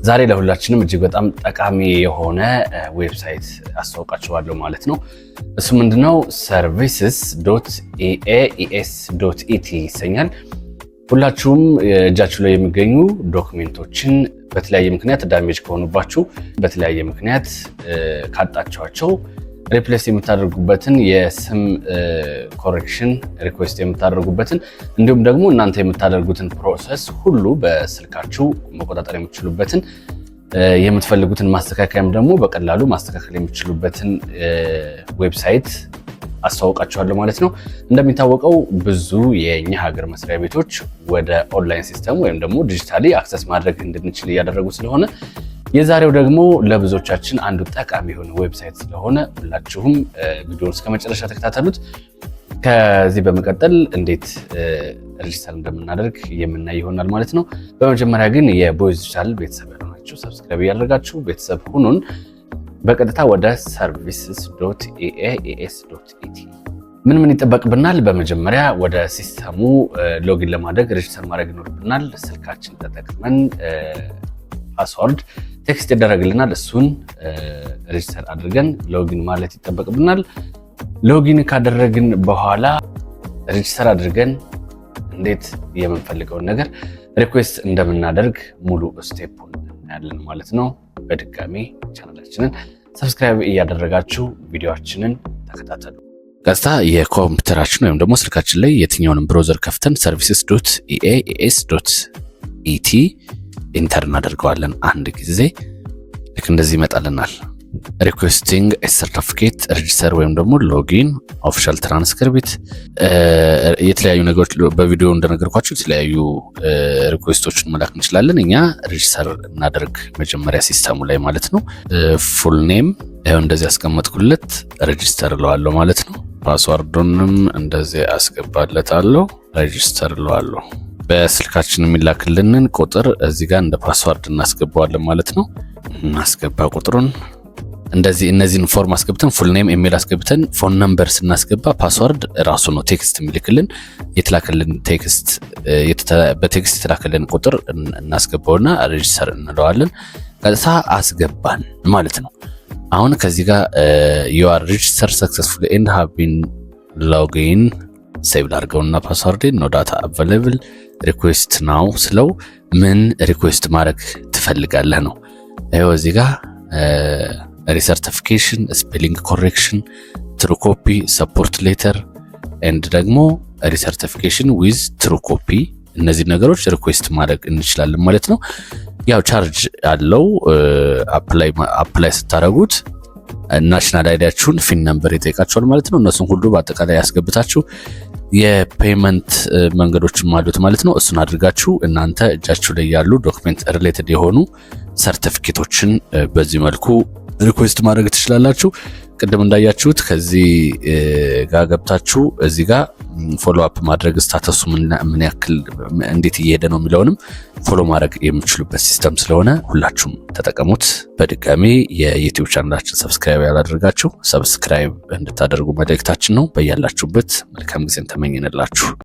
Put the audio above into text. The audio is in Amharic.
ዛሬ ለሁላችንም እጅግ በጣም ጠቃሚ የሆነ ዌብሳይት አስተዋውቃችኋለሁ ማለት ነው። እሱ ምንድነው? services.eaes.et ይሰኛል። ሁላችሁም እጃችሁ ላይ የሚገኙ ዶክመንቶችን በተለያየ ምክንያት ዳሜጅ ከሆኑባችሁ በተለያየ ምክንያት ካጣቻቸው ሪፕሌስ የምታደርጉበትን የስም ኮሬክሽን ሪኩዌስት የምታደርጉበትን እንዲሁም ደግሞ እናንተ የምታደርጉትን ፕሮሰስ ሁሉ በስልካችሁ መቆጣጠር የምትችሉበትን የምትፈልጉትን ማስተካከያም ደግሞ በቀላሉ ማስተካከል የምትችሉበትን ዌብሳይት አስተዋውቃችኋለሁ ማለት ነው። እንደሚታወቀው ብዙ የኛ ሀገር መስሪያ ቤቶች ወደ ኦንላይን ሲስተም ወይም ደግሞ ዲጂታሊ አክሰስ ማድረግ እንድንችል እያደረጉ ስለሆነ የዛሬው ደግሞ ለብዙዎቻችን አንዱ ጠቃሚ የሆነ ዌብሳይት ስለሆነ ሁላችሁም ቪዲዮውን እስከ መጨረሻ ተከታተሉት። ከዚህ በመቀጠል እንዴት ሬጅስተር እንደምናደርግ የምናይ ይሆናል ማለት ነው። በመጀመሪያ ግን የቦይዝ ቻናል ቤተሰብ ያልሆናችሁ ሰብስክራይብ ያደርጋችሁ ቤተሰብ ሁኑን። በቀጥታ ወደ services.eaes.et ምን ይጠበቅብናል? በመጀመሪያ ወደ ሲስተሙ ሎጊን ለማድረግ ሬጅስተር ማድረግ ይኖርብናል። ስልካችን ተጠቅመን ፓስወርድ ቴክስት ይደረግልናል። እሱን ሬጅስተር አድርገን ሎጊን ማለት ይጠበቅብናል። ሎጊን ካደረግን በኋላ ሬጅስተር አድርገን እንዴት የምንፈልገውን ነገር ሪኩዌስት እንደምናደርግ ሙሉ ስቴፑን እናያለን ማለት ነው። በድጋሚ ቻናላችንን ሰብስክራይብ እያደረጋችሁ ቪዲዮአችንን ተከታተሉ። ቀጥታ የኮምፒውተራችን ወይም ደግሞ ስልካችን ላይ የትኛውንም ብራውዘር ከፍተን services.eaes.et ኢንተር እናደርገዋለን። አንድ ጊዜ ልክ እንደዚህ ይመጣልናል። ሪኩዌስቲንግ ሰርቲፊኬት ሬጅስተር ወይም ደግሞ ሎጊን ኦፊሻል ትራንስክሪፕት የተለያዩ ነገሮች በቪዲዮ እንደነገርኳችሁ የተለያዩ ሪኩዌስቶችን መላክ እንችላለን። እኛ ሬጅስተር እናደርግ መጀመሪያ ሲስተሙ ላይ ማለት ነው። ፉል ኔም ይሄው እንደዚህ አስቀመጥኩለት ሬጅስተር እለዋለሁ ማለት ነው። ፓስወርዱንም እንደዚህ አስገባለታለሁ ሬጅስተር እለዋለሁ። በስልካችን የሚላክልንን ቁጥር እዚህ ጋር እንደ ፓስወርድ እናስገባዋለን ማለት ነው። እናስገባ ቁጥሩን እንደዚህ እነዚህን ፎርም አስገብተን ፉል ኔም ኢሜል አስገብተን ፎን ነምበር ስናስገባ ፓስወርድ ራሱ ነው ቴክስት የሚልክልን። የተላከልን ቴክስት በቴክስት የተላከልን ቁጥር እናስገባውና ሬጅስተር እንለዋለን። ቀጥታ አስገባን ማለት ነው። አሁን ከዚህ ጋር you are registered successfully and have been login ሴቭ ላድርገውና ፓስወርድ ኖ ዳታ አቬሌብል ሪኩዌስት ናው ስለው ምን ሪኩዌስት ማድረግ ትፈልጋለህ ነው። ይኸው እዚህ ጋር ሪሰርቲፊኬሽን ስፔሊንግ ኮሬክሽን ትሩ ኮፒ ሰፖርት ሌተር ኤንድ ደግሞ ሪሰርቲፊኬሽን ዊዝ ትሩ ኮፒ እነዚህ ነገሮች ሪኩዌስት ማድረግ እንችላለን ማለት ነው። ያው ቻርጅ አለው። አፕላይ ስታደርጉት ናሽናል አይዲያችሁን ፊን ነምበር ይጠይቃችኋል ማለት ነው። እነሱን ሁሉ በአጠቃላይ ያስገብታችሁ የፔመንት መንገዶችም አሉት ማለት ነው። እሱን አድርጋችሁ እናንተ እጃችሁ ላይ ያሉ ዶክመንት ሪሌትድ የሆኑ ሰርቲፊኬቶችን በዚህ መልኩ ሪኩዌስት ማድረግ ትችላላችሁ። ቅድም እንዳያችሁት ከዚህ ጋር ገብታችሁ እዚህ ጋር ፎሎ አፕ ማድረግ ስታተሱ ምን ያክል እንዴት እየሄደ ነው የሚለውንም ፎሎ ማድረግ የምትችሉበት ሲስተም ስለሆነ ሁላችሁም ተጠቀሙት። በድጋሚ የዩቲዩብ ቻናላችን ሰብስክራይብ ያላደረጋችሁ ሰብስክራይብ እንድታደርጉ መልእክታችን ነው። በያላችሁበት መልካም ጊዜን ተመኝንላችሁ።